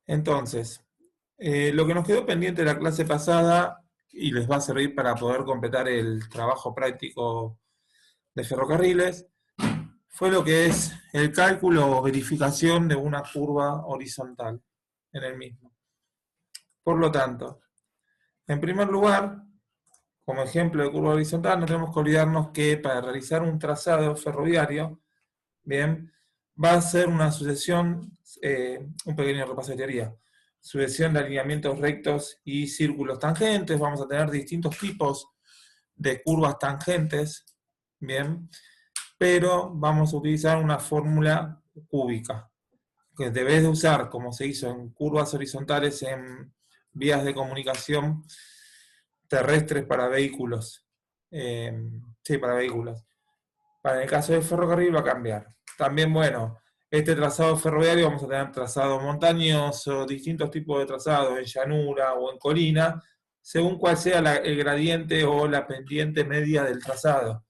Entonces, lo que nos quedó pendiente de la clase pasada, y les va a servir para poder completar el trabajo práctico de ferrocarriles, fue lo que es el cálculo o verificación de una curva horizontal en el mismo. Por lo tanto, en primer lugar, como ejemplo de curva horizontal, no tenemos que olvidarnos que para realizar un trazado ferroviario, bien, va a ser una sucesión, un pequeño repaso de teoría, sucesión de alineamientos rectos y círculos tangentes. Vamos a tener distintos tipos de curvas tangentes, bien, pero vamos a utilizar una fórmula cúbica, que debes de usar, como se hizo en curvas horizontales en vías de comunicación terrestres para vehículos. Sí, para vehículos. Para el caso del ferrocarril va a cambiar. También, bueno, este trazado ferroviario vamos a tener trazado montañoso, distintos tipos de trazados en llanura o en colina, según cuál sea el gradiente o la pendiente media del trazado.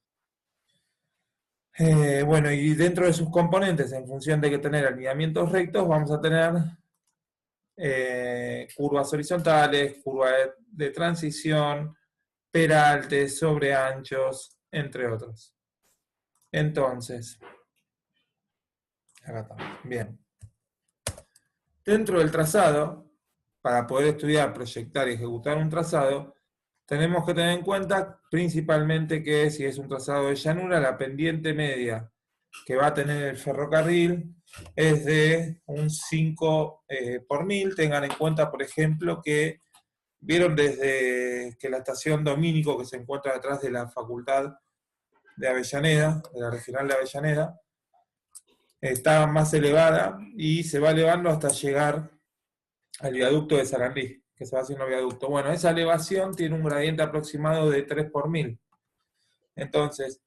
Bueno, y dentro de sus componentes, en función de que tener alineamientos rectos, vamos a tener curvas horizontales, curvas de transición, peraltes, sobreanchos, entre otros. Entonces, acá estamos. Bien. Dentro del trazado, para poder estudiar, proyectar y ejecutar un trazado, tenemos que tener en cuenta principalmente que si es un trazado de llanura, la pendiente media que va a tener el ferrocarril es de un 5 por 1000. Tengan en cuenta, por ejemplo, que vieron desde que la estación Domínico, que se encuentra detrás de la Facultad de Avellaneda, de la Regional de Avellaneda, está más elevada y se va elevando hasta llegar al viaducto de Sarandí, que se va haciendo viaducto. Bueno, esa elevación tiene un gradiente aproximado de 3 por 1000. Entonces,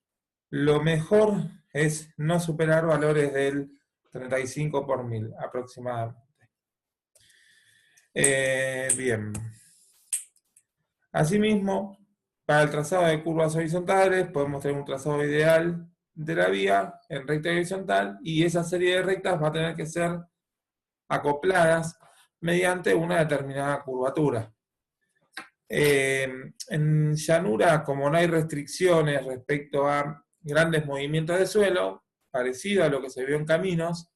lo mejor es no superar valores del 35 por 1000 aproximadamente. Bien. Asimismo, para el trazado de curvas horizontales podemos tener un trazado ideal de la vía en recta y horizontal, y esa serie de rectas va a tener que ser acopladas mediante una determinada curvatura. En llanura, como no hay restricciones respecto a grandes movimientos de suelo, parecido a lo que se vio en caminos,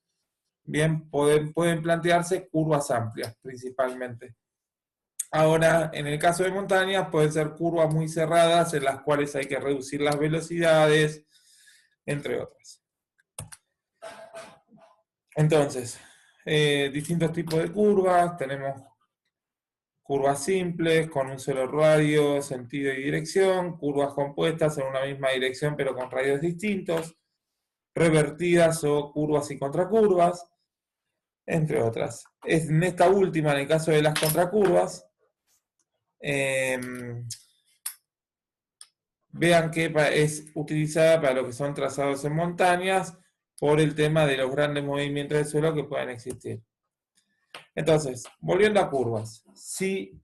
bien, pueden plantearse curvas amplias principalmente. Ahora, en el caso de montañas, pueden ser curvas muy cerradas en las cuales hay que reducir las velocidades, entre otras. Entonces, distintos tipos de curvas. Tenemos curvas simples con un solo radio, sentido y dirección, curvas compuestas en una misma dirección pero con radios distintos, revertidas o curvas y contracurvas, entre otras. En esta última, en el caso de las contracurvas, vean que es utilizada para lo que son trazados en montañas por el tema de los grandes movimientos de suelo que pueden existir. Entonces, volviendo a curvas, si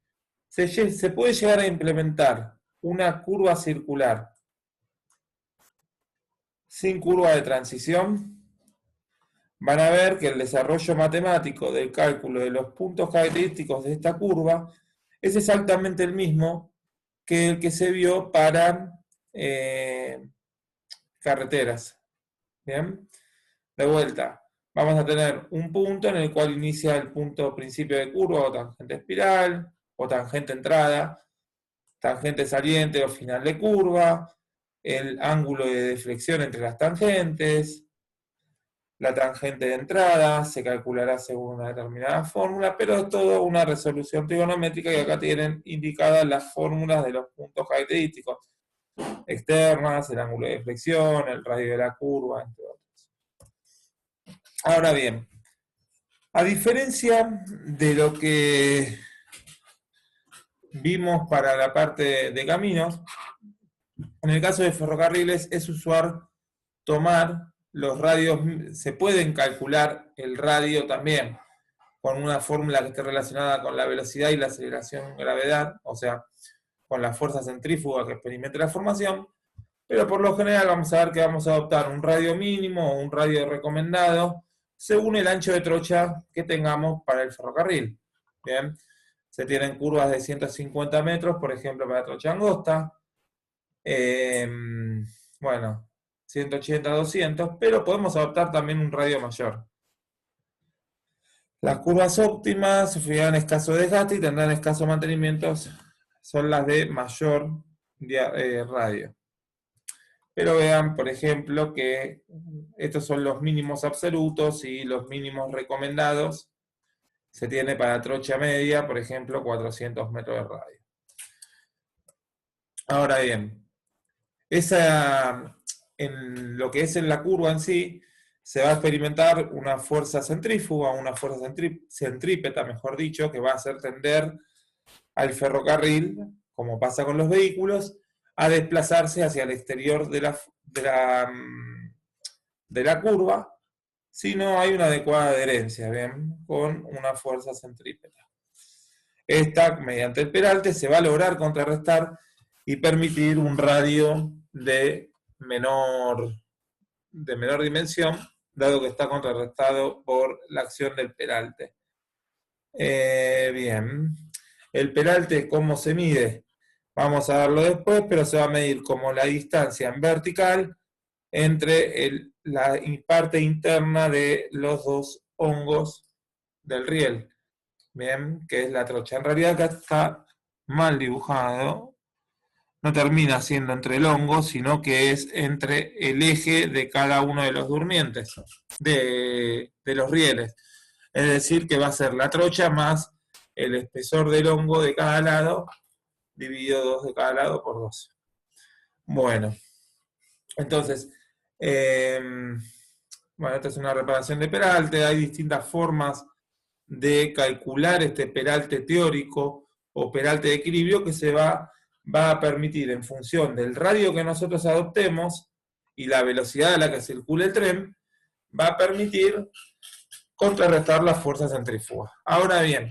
se puede llegar a implementar una curva circular sin curva de transición, van a ver que el desarrollo matemático del cálculo de los puntos característicos de esta curva es exactamente el mismo que el que se vio para carreteras. Bien, de vuelta, vamos a tener un punto en el cual inicia el punto principio de curva o tangente espiral, o tangente entrada, tangente saliente o final de curva, el ángulo de deflexión entre las tangentes, la tangente de entrada se calculará según una determinada fórmula, pero es todo una resolución trigonométrica, y acá tienen indicadas las fórmulas de los puntos característicos externas, el ángulo de deflexión, el radio de la curva, entre otros. Ahora bien, a diferencia de lo que vimos para la parte de caminos, en el caso de ferrocarriles es usual tomar los radios, se pueden calcular el radio también con una fórmula que esté relacionada con la velocidad y la aceleración gravedad, o sea, con la fuerza centrífuga que experimente la formación, pero por lo general vamos a ver que vamos a adoptar un radio mínimo o un radio recomendado según el ancho de trocha que tengamos para el ferrocarril. Bien, se tienen curvas de 150 metros, por ejemplo, para trocha angosta. Bueno, 180, 200, pero podemos adoptar también un radio mayor. Las curvas óptimas sufrirán escaso desgaste y tendrán escaso mantenimiento, son las de mayor radio. Pero vean, por ejemplo, que estos son los mínimos absolutos y los mínimos recomendados. Se tiene para trocha media, por ejemplo, 400 metros de radio. Ahora bien, en lo que es en la curva en sí, se va a experimentar una fuerza centrífuga, una fuerza centrípeta, mejor dicho, que va a hacer tender al ferrocarril, como pasa con los vehículos, a desplazarse hacia el exterior de la curva, si no hay una adecuada adherencia, ¿bien? Con una fuerza centrípeta. Esta, mediante el peralte, se va a lograr contrarrestar y permitir un radio de menor dimensión, dado que está contrarrestado por la acción del peralte. Bien, el peralte, ¿cómo se mide? Vamos a verlo después, pero se va a medir como la distancia en vertical entre la parte interna de los dos hongos del riel. Bien, que es la trocha. En realidad acá está mal dibujado. No termina siendo entre el hongo, sino que es entre el eje de cada uno de los durmientes, de los rieles. Es decir, que va a ser la trocha más el espesor del hongo de cada lado, dividido 2 de cada lado por 12. Bueno, entonces, bueno, esta es una reparación de peralte. Hay distintas formas de calcular este peralte teórico o peralte de equilibrio que se va a permitir, en función del radio que nosotros adoptemos y la velocidad a la que circula el tren, va a permitir contrarrestar las fuerzas centrífugas. Ahora bien,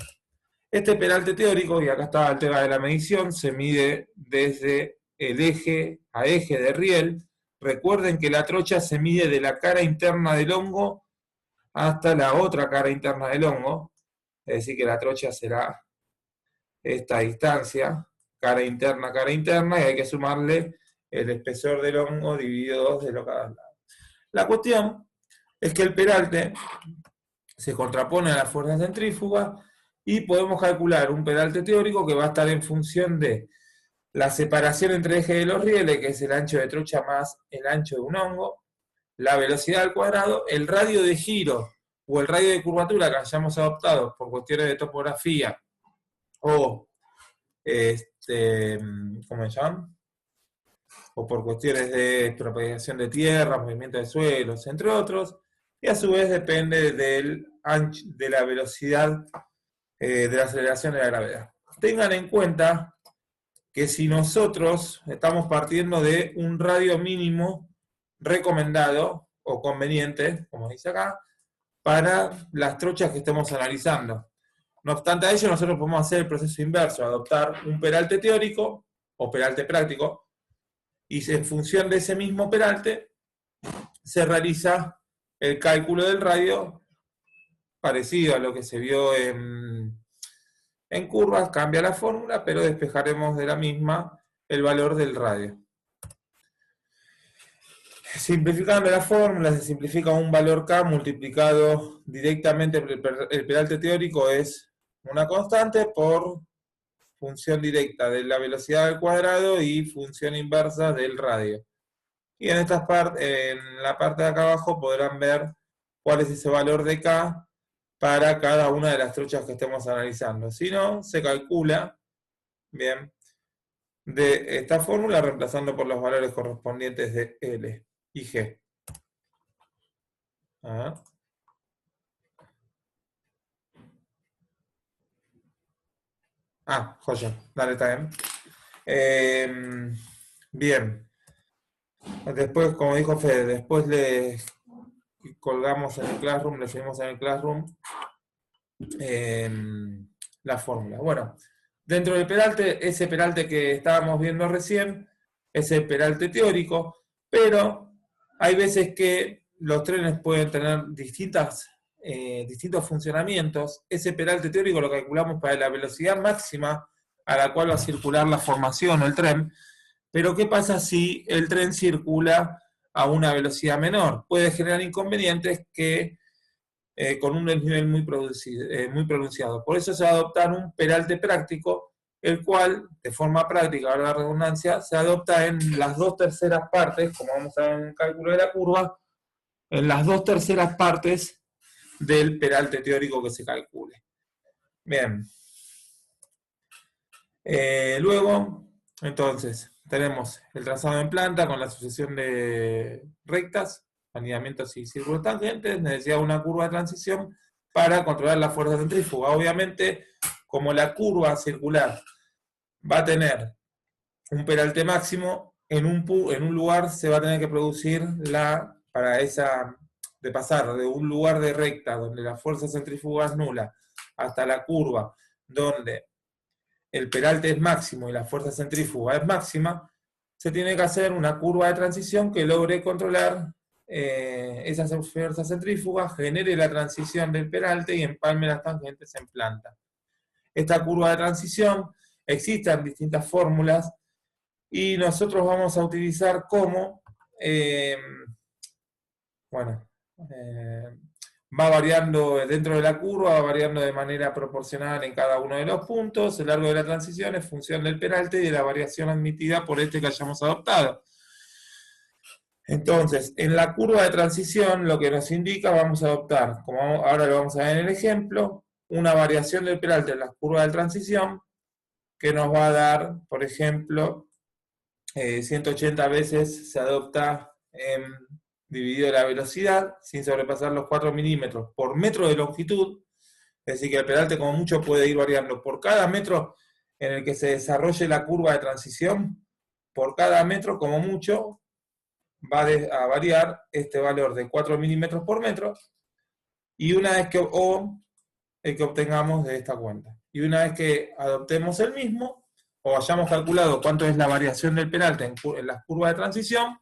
este peralte teórico, y acá está el tema de la medición, se mide desde el eje a eje de riel. Recuerden que la trocha se mide de la cara interna del hongo hasta la otra cara interna del hongo, es decir, que la trocha será esta distancia, cara interna, y hay que sumarle el espesor del hongo dividido 2 de lo cada lado. La cuestión es que el peralte se contrapone a la fuerza centrífuga y podemos calcular un peralte teórico que va a estar en función de la separación entre ejes de los rieles, que es el ancho de trocha más el ancho de un hongo, la velocidad al cuadrado, el radio de giro o el radio de curvatura que hayamos adoptado por cuestiones de topografía o ¿cómo se llaman? O por cuestiones de propagación de tierra, movimiento de suelos, entre otros, y a su vez depende de la velocidad de la aceleración de la gravedad. Tengan en cuenta que si nosotros estamos partiendo de un radio mínimo recomendado o conveniente, como dice acá, para las trochas que estemos analizando. No obstante a ello, nosotros podemos hacer el proceso inverso, adoptar un peralte teórico o peralte práctico, y en función de ese mismo peralte se realiza el cálculo del radio parecido a lo que se vio en curvas, cambia la fórmula, pero despejaremos de la misma el valor del radio. Simplificando la fórmula, se simplifica un valor K multiplicado directamente por el peralte teórico, es una constante por función directa de la velocidad al cuadrado y función inversa del radio. Y en la parte de acá abajo podrán ver cuál es ese valor de K para cada una de las trochas que estemos analizando. Si no, se calcula, bien, de esta fórmula reemplazando por los valores correspondientes de L y G. Joya, dale, está bien. Bien. Después, como dijo Fede, después le colgamos en el Classroom, le subimos en el Classroom la fórmula. Bueno, dentro del peralte, ese peralte que estábamos viendo recién, es el peralte teórico, pero hay veces que los trenes pueden tener distintas distintos funcionamientos. Ese peralte teórico lo calculamos para la velocidad máxima a la cual va a circular la formación o el tren. Pero ¿qué pasa si el tren circula a una velocidad menor? Puede generar inconvenientes que con un desnivel muy pronunciado. Por eso se va a adoptar un peralte práctico, el cual, de forma práctica, ahora la redundancia, se adopta en las 2/3 partes, como vamos a ver en el cálculo de la curva, en las 2/3 partes del peralte teórico que se calcule. Bien. Luego, entonces, tenemos el trazado en planta con la sucesión de rectas, anidamientos y círculos tangentes, necesidad de una curva de transición para controlar la fuerza centrífuga. Obviamente, como la curva circular va a tener un peralte máximo, en un lugar se va a tener que producir de pasar de un lugar de recta donde la fuerza centrífuga es nula hasta la curva donde el peralte es máximo y la fuerza centrífuga es máxima, se tiene que hacer una curva de transición que logre controlar esas fuerzas centrífugas, genere la transición del peralte y empalme las tangentes en planta. Esta curva de transición existen distintas fórmulas y nosotros vamos a utilizar como, va variando dentro de la curva, va variando de manera proporcional en cada uno de los puntos, el largo de la transición es función del peralte y de la variación admitida por este que hayamos adoptado. Entonces, en la curva de transición, lo que nos indica, vamos a adoptar, como ahora lo vamos a ver en el ejemplo, una variación del peralte en la curva de transición, que nos va a dar, por ejemplo, 180 veces se adopta dividido la velocidad, sin sobrepasar los 4 milímetros por metro de longitud, es decir, que el peralte como mucho puede ir variando. Por cada metro en el que se desarrolle la curva de transición, por cada metro como mucho va a variar este valor de 4 milímetros por metro, y una vez que, el que obtengamos de esta cuenta. Y una vez que adoptemos el mismo, o hayamos calculado cuánto es la variación del peralte en las curvas de transición,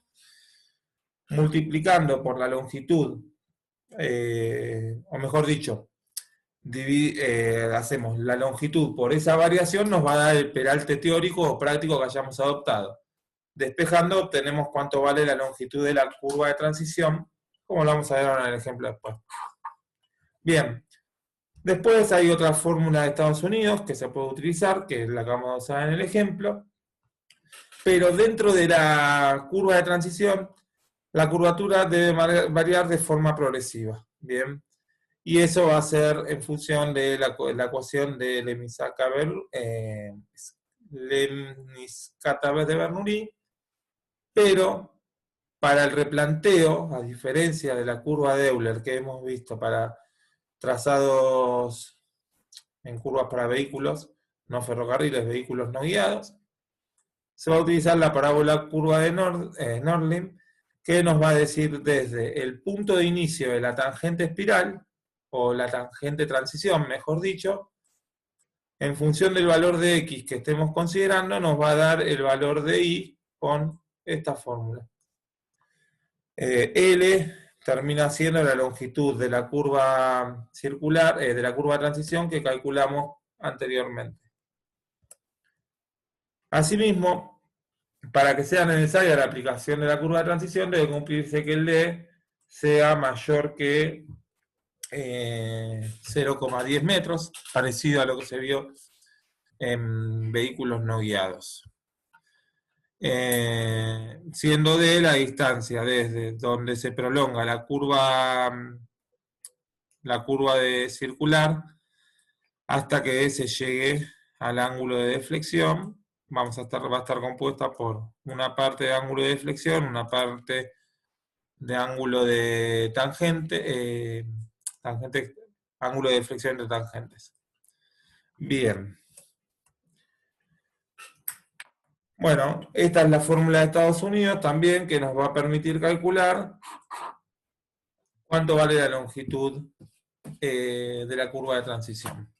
multiplicando por la longitud, o mejor dicho, hacemos la longitud por esa variación, nos va a dar el peralte teórico o práctico que hayamos adoptado. Despejando, obtenemos cuánto vale la longitud de la curva de transición, como lo vamos a ver ahora en el ejemplo después. Bien, después hay otra fórmula de Estados Unidos que se puede utilizar, que es la que vamos a usar en el ejemplo, pero dentro de la curva de transición, la curvatura debe variar de forma progresiva. Bien, y eso va a ser en función de la ecuación de Lemniscatabe de Bernoulli, pero para el replanteo, a diferencia de la curva de Euler que hemos visto para trazados en curvas para vehículos no ferrocarriles, vehículos no guiados, se va a utilizar la parábola curva de Nordling, que nos va a decir desde el punto de inicio de la tangente espiral, o la tangente transición, mejor dicho, en función del valor de X que estemos considerando, nos va a dar el valor de Y con esta fórmula. L termina siendo la longitud de la curva circular, de la curva de transición que calculamos anteriormente. Asimismo, para que sea necesaria la aplicación de la curva de transición, debe cumplirse que el D sea mayor que 0,10 metros, parecido a lo que se vio en vehículos no guiados. Siendo D la distancia desde donde se prolonga la curva de circular hasta que se llegue al ángulo de deflexión. Va a estar compuesta por una parte de ángulo de deflexión, una parte de ángulo de tangente, ángulo de deflexión entre tangentes. Bien. Bueno, esta es la fórmula de Estados Unidos también, que nos va a permitir calcular cuánto vale la longitud de la curva de transición.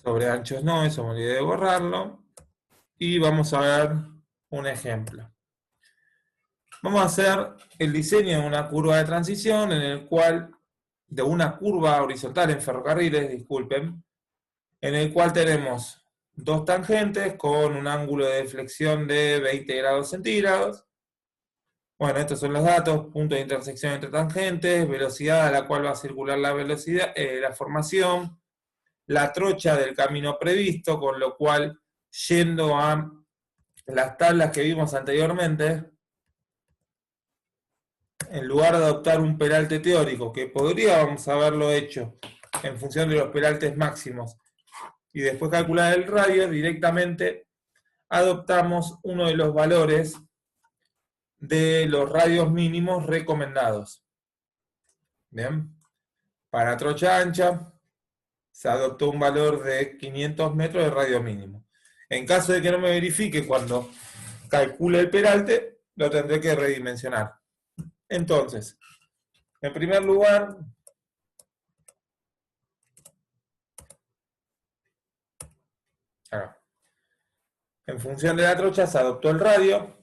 Sobre anchos no, eso me olvidé de borrarlo. Y vamos a ver un ejemplo. Vamos a hacer el diseño de una curva de transición en el cual de una curva horizontal en ferrocarriles, disculpen, en el cual tenemos dos tangentes con un ángulo de deflexión de 20 grados centígrados. Bueno, estos son los datos, punto de intersección entre tangentes, velocidad a la cual va a circular la formación, la trocha del camino previsto, con lo cual, yendo a las tablas que vimos anteriormente, en lugar de adoptar un peralte teórico, que podríamos haberlo hecho en función de los peraltes máximos, y después calcular el radio, directamente adoptamos uno de los valores de los radios mínimos recomendados. Bien, para trocha ancha se adoptó un valor de 500 metros de radio mínimo. En caso de que no me verifique cuando calcule el peralte, lo tendré que redimensionar. Entonces, en primer lugar, en función de la trocha se adoptó el radio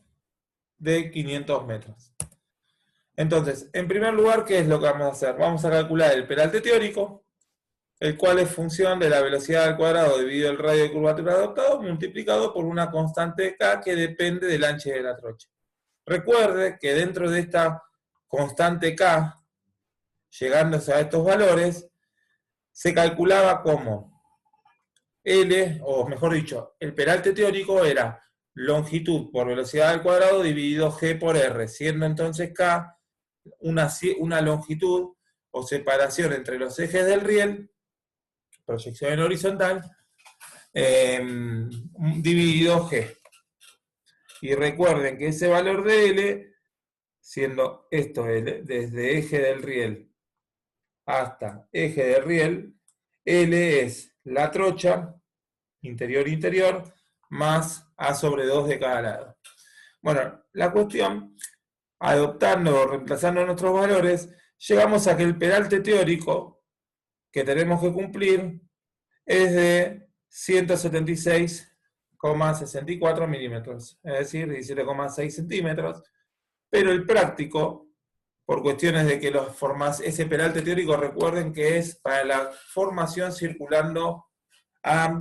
de 500 metros. Entonces, en primer lugar, ¿qué es lo que vamos a hacer? Vamos a calcular el peralte teórico, el cual es función de la velocidad al cuadrado dividido el radio de curvatura adoptado, multiplicado por una constante K que depende del ancho de la trocha. Recuerde que dentro de esta constante K, llegándose a estos valores, se calculaba como L, o mejor dicho, el peralte teórico era longitud por velocidad al cuadrado dividido G por R, siendo entonces K una longitud o separación entre los ejes del riel, proyección en horizontal, dividido G. Y recuerden que ese valor de L, siendo esto L, desde eje del riel hasta eje del riel, L es la trocha, interior-interior, más A sobre 2 de cada lado. Bueno, la cuestión, adoptando o reemplazando nuestros valores, llegamos a que el peralte teórico que tenemos que cumplir es de 176,64 milímetros, es decir, 17,6 centímetros, pero el práctico, por cuestiones de que ese peralte teórico, recuerden que es para la formación circulando a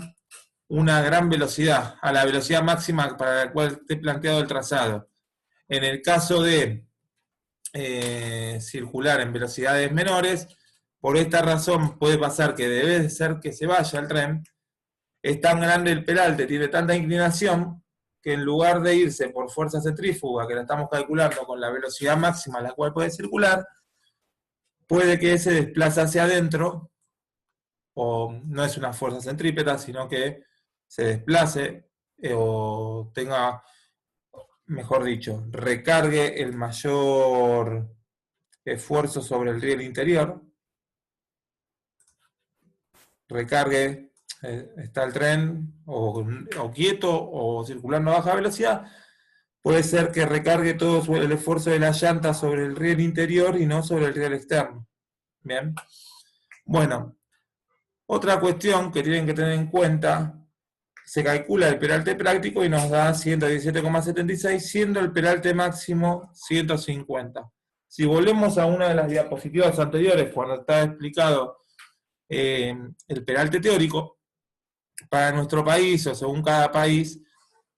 una gran velocidad, a la velocidad máxima para la cual esté planteado el trazado. En el caso de circular en velocidades menores, por esta razón puede pasar que debe de ser que se vaya el tren, es tan grande el peralte, tiene tanta inclinación, que en lugar de irse por fuerza centrífuga, que la estamos calculando con la velocidad máxima a la cual puede circular, puede que se desplace hacia adentro, o no es una fuerza centrípeta, sino que se desplace o tenga, mejor dicho, recargue el mayor esfuerzo sobre el riel interior, recargue, está el tren o quieto o circulando a baja velocidad, puede ser que recargue todo el esfuerzo de la llanta sobre el riel interior y no sobre el riel externo. Bien. Bueno, otra cuestión que tienen que tener en cuenta, se calcula el peralte práctico y nos da 117,76, siendo el peralte máximo 150. Si volvemos a una de las diapositivas anteriores, cuando está explicado el peralte teórico, para nuestro país o según cada país,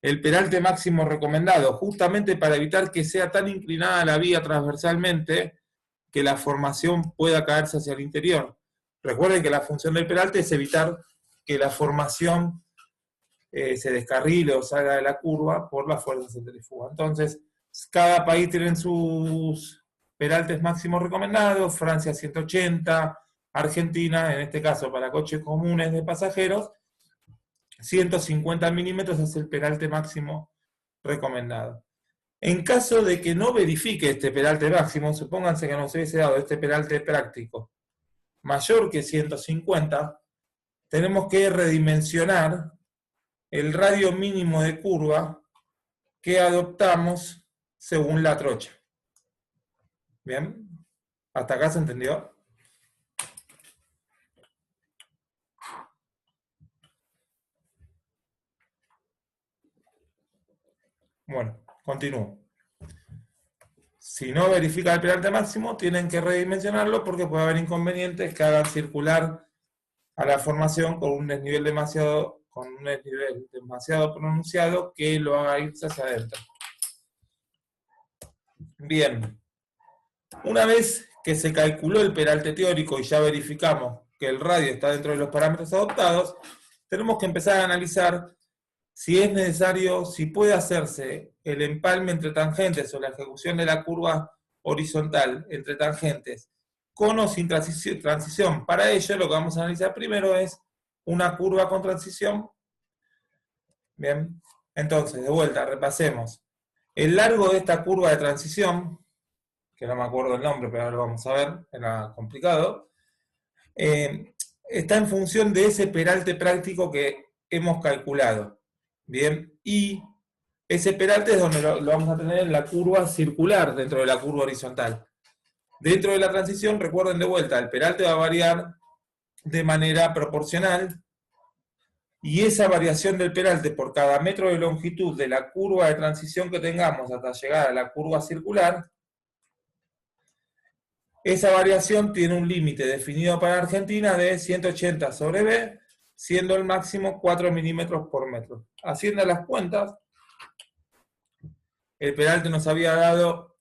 el peralte máximo recomendado, justamente para evitar que sea tan inclinada la vía transversalmente que la formación pueda caerse hacia el interior. Recuerden que la función del peralte es evitar que la formación se descarrile o salga de la curva por la fuerza centrífuga. Entonces, cada país tiene sus peraltes máximos recomendados, Francia 180, Argentina, en este caso para coches comunes de pasajeros, 150 milímetros es el peralte máximo recomendado. En caso de que no verifique este peralte máximo, supónganse que nos hubiese dado este peralte práctico mayor que 150, tenemos que redimensionar el radio mínimo de curva que adoptamos según la trocha. ¿Bien? ¿Hasta acá se entendió? Bueno, continúo. si no verifica el peralte máximo, tienen que redimensionarlo porque puede haber inconvenientes que hagan circular a la formación con un desnivel demasiado pronunciado que lo haga irse hacia adentro. Bien, una vez que se calculó el peralte teórico y ya verificamos que el radio está dentro de los parámetros adoptados, tenemos que empezar a analizar si es necesario, si puede hacerse el empalme entre tangentes o la ejecución de la curva horizontal entre tangentes con o sin transición. Para ello, lo que vamos a analizar primero es una curva con transición. Bien, entonces, de vuelta, repasemos. El largo de esta curva de transición, que no me acuerdo el nombre, pero ahora lo vamos a ver, era complicado, está en función de ese peralte práctico que hemos calculado. Bien, y ese peralte es donde lo vamos a tener en la curva circular dentro de la curva horizontal. Dentro de la transición, recuerden de vuelta, el peralte va a variar de manera proporcional y esa variación del peralte por cada metro de longitud de la curva de transición que tengamos hasta llegar a la curva circular, esa variación tiene un límite definido para Argentina de 180 sobre B, siendo el máximo 4 milímetros por metro. Haciendo las cuentas, el peralte nos había dado,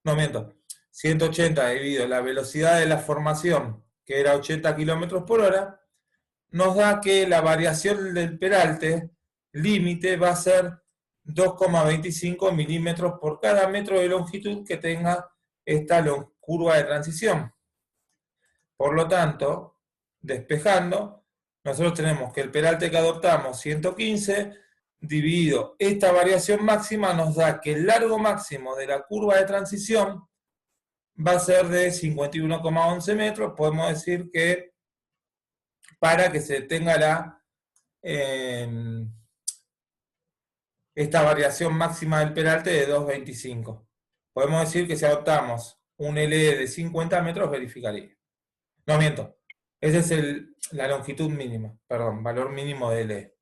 no miento, 180 dividido la velocidad de la formación, que era 80 kilómetros por hora, nos da que la variación del peralte límite va a ser 2,25 milímetros por cada metro de longitud que tenga esta curva de transición. Por lo tanto, despejando, nosotros tenemos que el peralte que adoptamos, 115, dividido esta variación máxima, nos da que el largo máximo de la curva de transición va a ser de 51,11 metros. Podemos decir que para que se tenga esta variación máxima del peralte de 2,25. Podemos decir que si adoptamos un LE de 50 metros, verificaría. No, miento. Esa es la longitud mínima, perdón, valor mínimo de LE.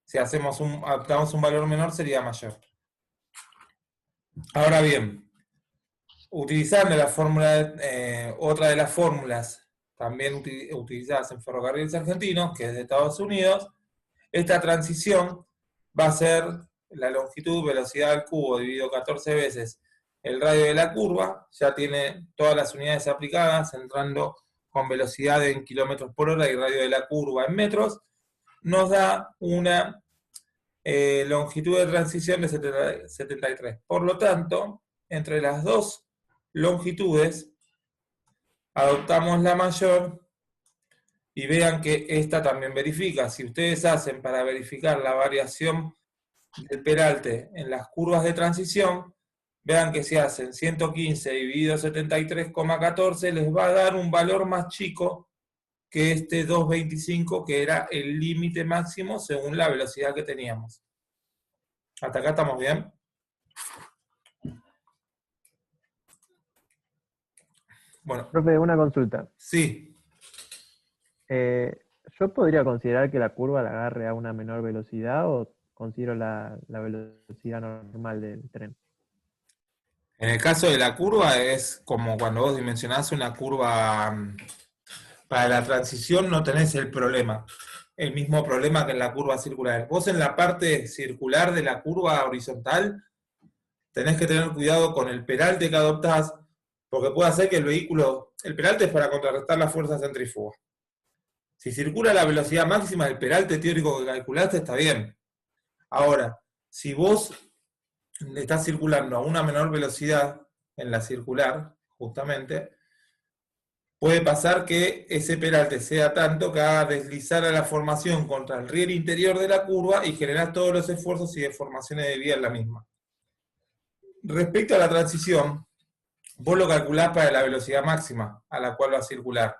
Si adoptamos un valor menor, sería mayor. Ahora bien, utilizando la fórmula, otra de las fórmulas también utilizadas en ferrocarriles argentinos, que es de Estados Unidos, esta transición va a ser la longitud, velocidad al cubo dividido 14 veces el radio de la curva, ya tiene todas las unidades aplicadas, entrando con velocidad en kilómetros por hora y radio de la curva en metros, nos da una longitud de transición de 73. Por lo tanto, entre las dos longitudes, adoptamos la mayor y vean que esta también verifica. Si ustedes hacen para verificar la variación del peralte en las curvas de transición, vean que si hacen 115 dividido 73,14 les va a dar un valor más chico que este 2,25 que era el límite máximo según la velocidad que teníamos. ¿Hasta acá estamos bien? Bueno. Profe, una consulta. Sí. ¿Yo podría considerar que la curva la agarre a una menor velocidad o considero la velocidad normal del tren? En el caso de la curva es como cuando vos dimensionás una curva para la transición, no tenés el mismo problema que en la curva circular. Vos en la parte circular de la curva horizontal tenés que tener cuidado con el peralte que adoptás, porque puede hacer que el peralte es para contrarrestar la fuerza centrífuga. Si circula a la velocidad máxima del peralte teórico que calculaste, está bien. Ahora, si vos estás circulando a una menor velocidad en la circular, justamente, puede pasar que ese peralte sea tanto que haga deslizar a la formación contra el riel interior de la curva y generar todos los esfuerzos y deformaciones de vía en la misma. Respecto a la transición, vos lo calculás para la velocidad máxima a la cual va a circular.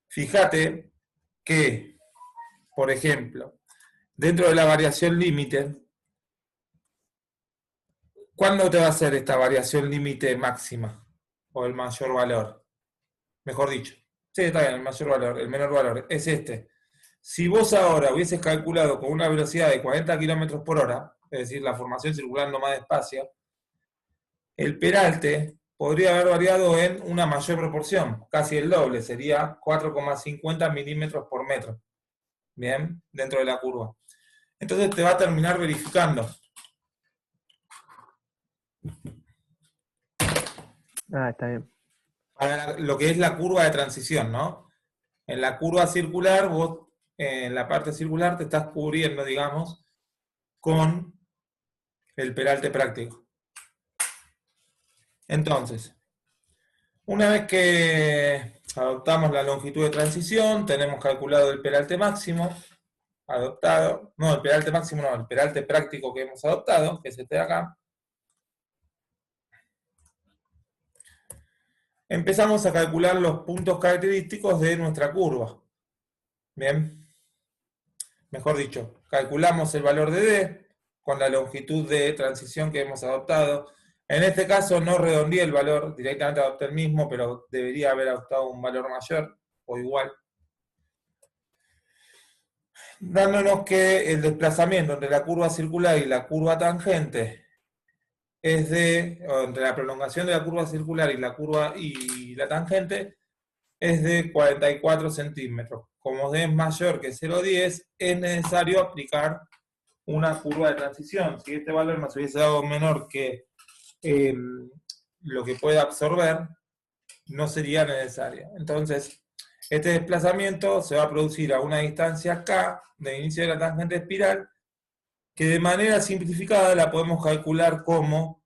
Fíjate que, por ejemplo, dentro de la variación límite, ¿cuándo te va a hacer esta variación límite máxima? O el mayor valor. Mejor dicho. Sí, está bien, el mayor valor, el menor valor. Es este. Si vos ahora hubieses calculado con una velocidad de 40 km por hora, es decir, la formación circulando más despacio, el peralte podría haber variado en una mayor proporción, casi el doble, sería 4,50 milímetros por metro, bien, dentro de la curva. Entonces te va a terminar verificando. Ah, está bien. Para lo que es la curva de transición, ¿no? En la curva circular, vos en la parte circular te estás cubriendo, digamos, con el peralte práctico. Entonces, una vez que adoptamos la longitud de transición, tenemos calculado el peralte máximo adoptado, no, el peralte máximo no, el peralte práctico que hemos adoptado, que es este de acá. Empezamos a calcular los puntos característicos de nuestra curva. Bien, mejor dicho, calculamos el valor de D con la longitud de transición que hemos adoptado. En este caso no redondeé el valor, directamente adopté el mismo, pero debería haber adoptado un valor mayor o igual. Dándonos que el desplazamiento entre la curva circular y la curva tangente es entre la prolongación de la curva circular y la curva y la tangente es de 44 centímetros. Como D es mayor que 0,10, es necesario aplicar una curva de transición. Si este valor nos hubiese dado menor que lo que puede absorber, no sería necesario. Entonces, este desplazamiento se va a producir a una distancia K de inicio de la tangente espiral, que de manera simplificada la podemos calcular como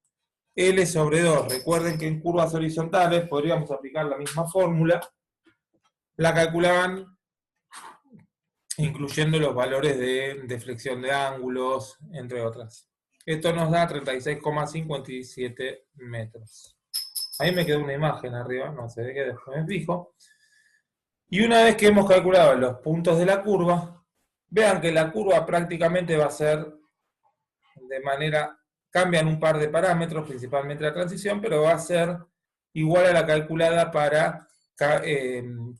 L sobre 2. Recuerden que en curvas horizontales podríamos aplicar la misma fórmula. La calculaban incluyendo los valores de flexión de ángulos, entre otras. Esto nos da 36,57 metros. Ahí me quedó una imagen arriba, no sé de qué, después me fijo. Y una vez que hemos calculado los puntos de la curva, vean que la curva prácticamente va a ser de manera, cambian un par de parámetros, principalmente la transición, pero va a ser igual a la calculada para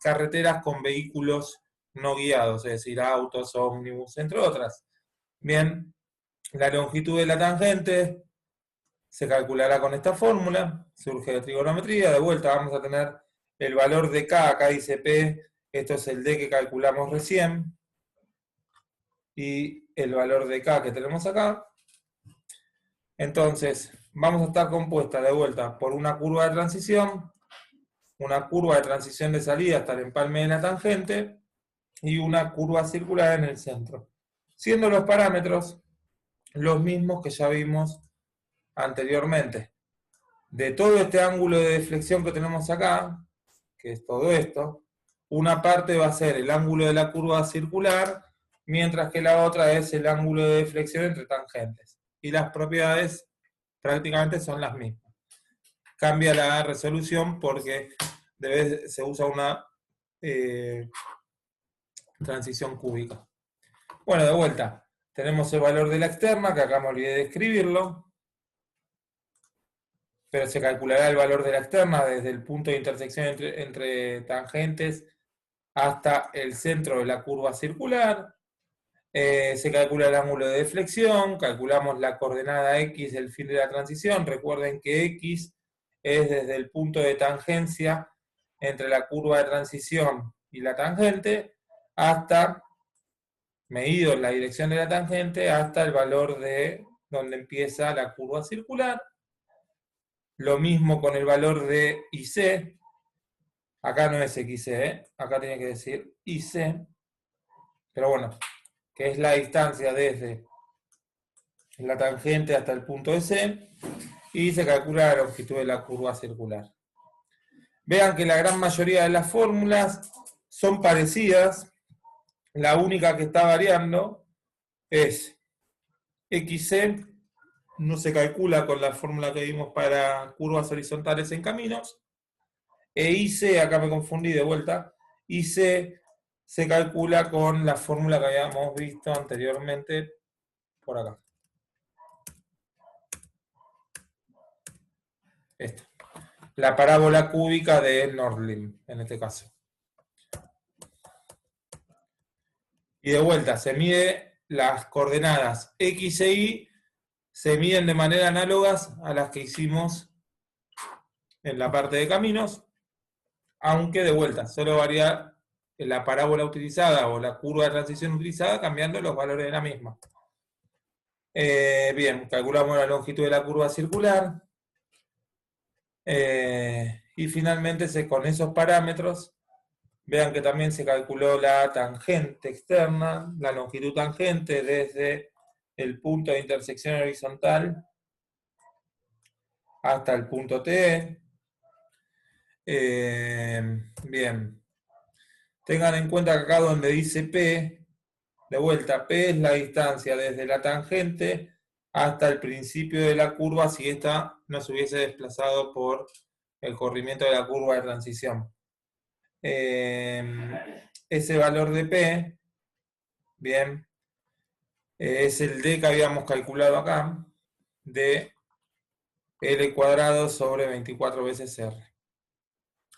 carreteras con vehículos no guiados, es decir, autos, ómnibus, entre otras. Bien, la longitud de la tangente se calculará con esta fórmula, surge de trigonometría, de vuelta vamos a tener el valor de K, acá dice P, esto es el D que calculamos recién, y el valor de K que tenemos acá. Entonces, vamos a estar compuesta de vuelta por una curva de transición, una curva de transición de salida hasta el empalme de la tangente, y una curva circular en el centro, siendo los parámetros los mismos que ya vimos anteriormente. De todo este ángulo de deflexión que tenemos acá, que es todo esto, una parte va a ser el ángulo de la curva circular, mientras que la otra es el ángulo de deflexión entre tangentes. Y las propiedades prácticamente son las mismas. Cambia la resolución porque se usa una transición cúbica. Bueno, de vuelta, tenemos el valor de la externa, que acá me olvidé de escribirlo, pero se calculará el valor de la externa desde el punto de intersección entre tangentes hasta el centro de la curva circular. Se calcula el ángulo de deflexión, calculamos la coordenada X del fin de la transición. Recuerden que X es desde el punto de tangencia entre la curva de transición y la tangente hasta, medido en la dirección de la tangente, hasta el valor de donde empieza la curva circular. Lo mismo con el valor de IC. Acá no es XC, acá tiene que decir IC. Pero bueno, que es la distancia desde la tangente hasta el punto de C. Y se calcula la longitud de la curva circular. Vean que la gran mayoría de las fórmulas son parecidas. La única que está variando es XC. No se calcula con la fórmula que vimos para curvas horizontales en caminos. E IC, acá me confundí de vuelta, IC se calcula con la fórmula que habíamos visto anteriormente por acá. Esta. La parábola cúbica de Nordling, en este caso. Y de vuelta, se mide las coordenadas X e Y, se miden de manera análogas a las que hicimos en la parte de caminos, aunque de vuelta, solo varía la parábola utilizada o la curva de transición utilizada, cambiando los valores de la misma. Bien, calculamos la longitud de la curva circular. Y finalmente, con esos parámetros, vean que también se calculó la tangente externa, la longitud tangente desde el punto de intersección horizontal hasta el punto T. Bien. Tengan en cuenta que acá donde dice P, de vuelta, P es la distancia desde la tangente hasta el principio de la curva si ésta no se hubiese desplazado por el corrimiento de la curva de transición. Ese valor de P, bien, es el D que habíamos calculado acá, de L cuadrado sobre 24 veces R,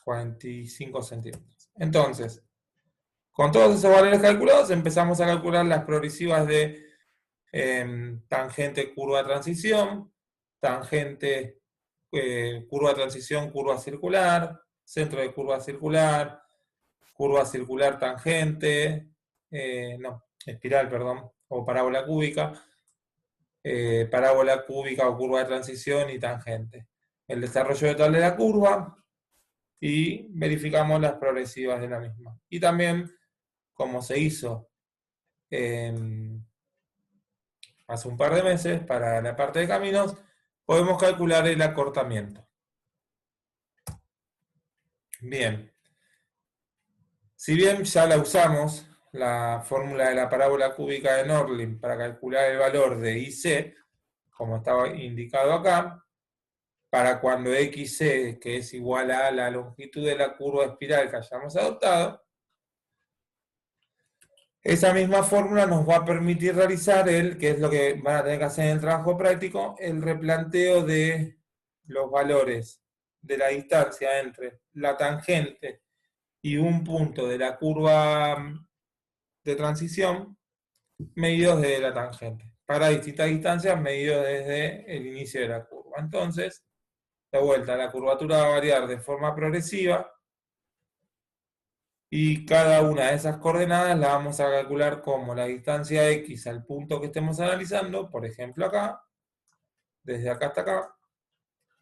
45 centímetros. Entonces, con todos esos valores calculados, empezamos a calcular las progresivas de tangente curva transición, tangente curva transición, curva circular, centro de curva circular tangente, no, espiral, perdón, o parábola cúbica o curva de transición y tangente. El desarrollo total de la curva y verificamos las progresivas de la misma. Y también, como se hizo hace un par de meses para la parte de caminos, podemos calcular el acortamiento. Bien. Si bien ya la usamos, la fórmula de la parábola cúbica de Norlin para calcular el valor de IC, como estaba indicado acá, para cuando XC, que es igual a la longitud de la curva espiral que hayamos adoptado, esa misma fórmula nos va a permitir realizar que es lo que van a tener que hacer en el trabajo práctico, el replanteo de los valores de la distancia entre la tangente y un punto de la curva de transición medidos desde la tangente, para distintas distancias medidos desde el inicio de la curva. Entonces, de vuelta, la curvatura va a variar de forma progresiva y cada una de esas coordenadas la vamos a calcular como la distancia x al punto que estemos analizando, por ejemplo acá, desde acá hasta acá,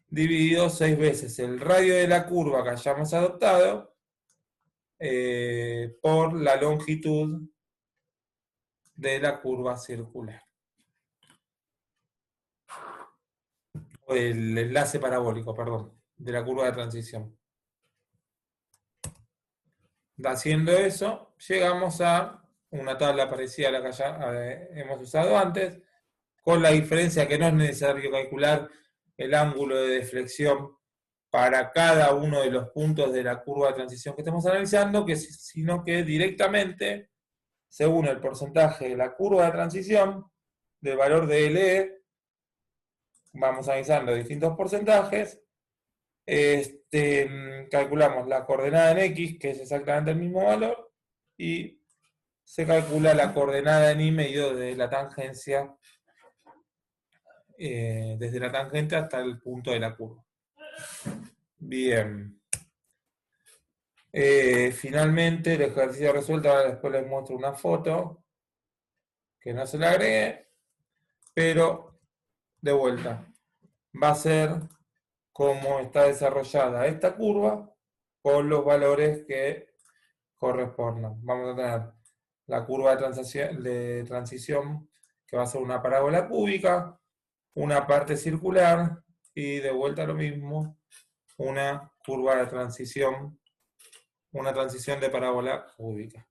dividido 6 veces el radio de la curva que hayamos adoptado por la longitud de la curva circular. O el enlace parabólico, perdón, de la curva de transición. Haciendo eso, llegamos a una tabla parecida a la que ya hemos usado antes, con la diferencia que no es necesario calcular el ángulo de deflexión para cada uno de los puntos de la curva de transición que estemos analizando, sino que directamente, según el porcentaje de la curva de transición, del valor de LE, vamos analizando distintos porcentajes, calculamos la coordenada en X, que es exactamente el mismo valor, y se calcula la coordenada en Y medido de la tangencia, desde la tangente hasta el punto de la curva. Bien. Finalmente, el ejercicio resuelto, ahora después les muestro una foto, que no se la agregué, pero de vuelta, va a ser cómo está desarrollada esta curva con los valores que correspondan. Vamos a tener la curva de transición que va a ser una parábola cúbica, una parte circular y de vuelta lo mismo, una curva de transición, una transición de parábola cúbica.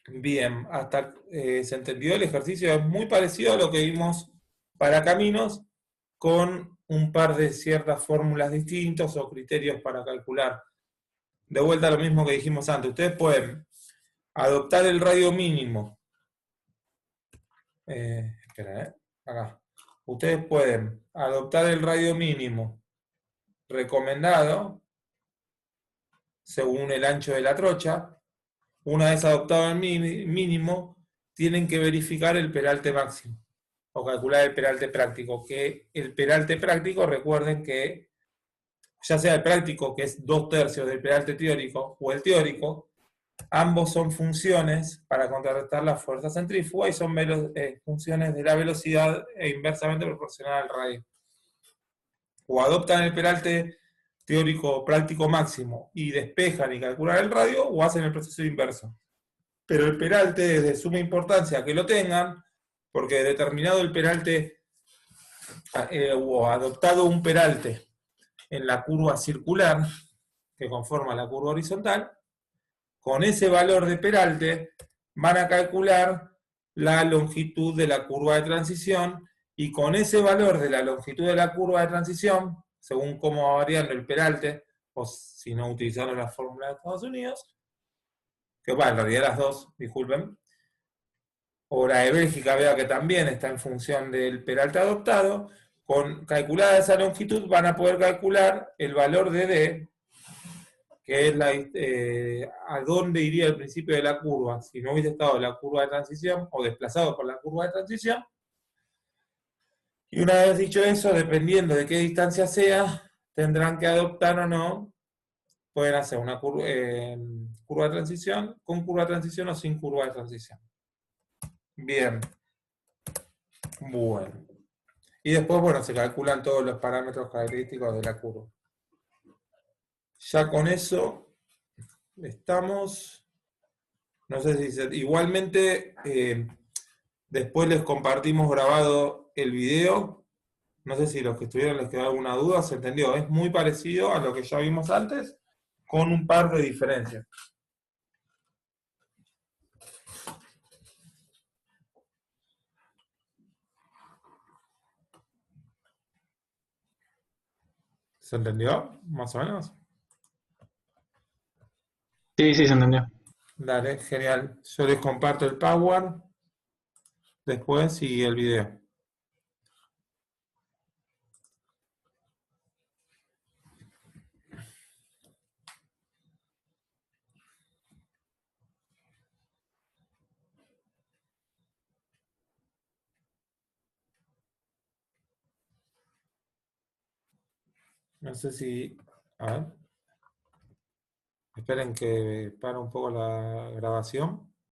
Bien, hasta se entendió el ejercicio, es muy parecido a lo que vimos para caminos, con un par de ciertas fórmulas distintas o criterios para calcular. De vuelta a lo mismo que dijimos antes, ustedes pueden adoptar el radio mínimo. Acá. Ustedes pueden adoptar el radio mínimo recomendado según el ancho de la trocha. Una vez adoptado el mínimo, tienen que verificar el peralte máximo o calcular el peralte práctico. Que el peralte práctico, recuerden que ya sea el práctico, que es 2/3 del peralte teórico, o el teórico, ambos son funciones para contrarrestar la fuerza centrífuga y son funciones de la velocidad e inversamente proporcional al radio. O adoptan el peralte teórico práctico máximo y despejan y calculan el radio, o hacen el proceso inverso. Pero el peralte es de suma importancia que lo tengan, porque determinado el peralte o adoptado un peralte en la curva circular que conforma la curva horizontal, con ese valor de peralte van a calcular la longitud de la curva de transición, y con ese valor de la longitud de la curva de transición, según cómo va variando el peralte, o si no utilizaron la fórmula de Estados Unidos, que va, en realidad las dos, disculpen, o la de Bélgica, vea que también está en función del peralte adoptado, con calculada esa longitud van a poder calcular el valor de D, que es a dónde iría el principio de la curva, si no hubiese estado en la curva de transición, o desplazado por la curva de transición. Y una vez dicho eso, dependiendo de qué distancia sea, tendrán que adoptar o no, pueden hacer una curva de transición, con curva de transición o sin curva de transición. Bien. Bueno. Y después, bueno, se calculan todos los parámetros característicos de la curva. Ya con eso estamos. No sé si igualmente, después les compartimos grabado el video. No sé si los que estuvieron les quedó alguna duda. Se entendió. Es muy parecido a lo que ya vimos antes, con un par de diferencias. ¿Se entendió? Más o menos. Sí, sí, se entendió. Dale, genial. Yo les comparto el Power después y el video. No sé si... A ver. Esperen que pare un poco la grabación.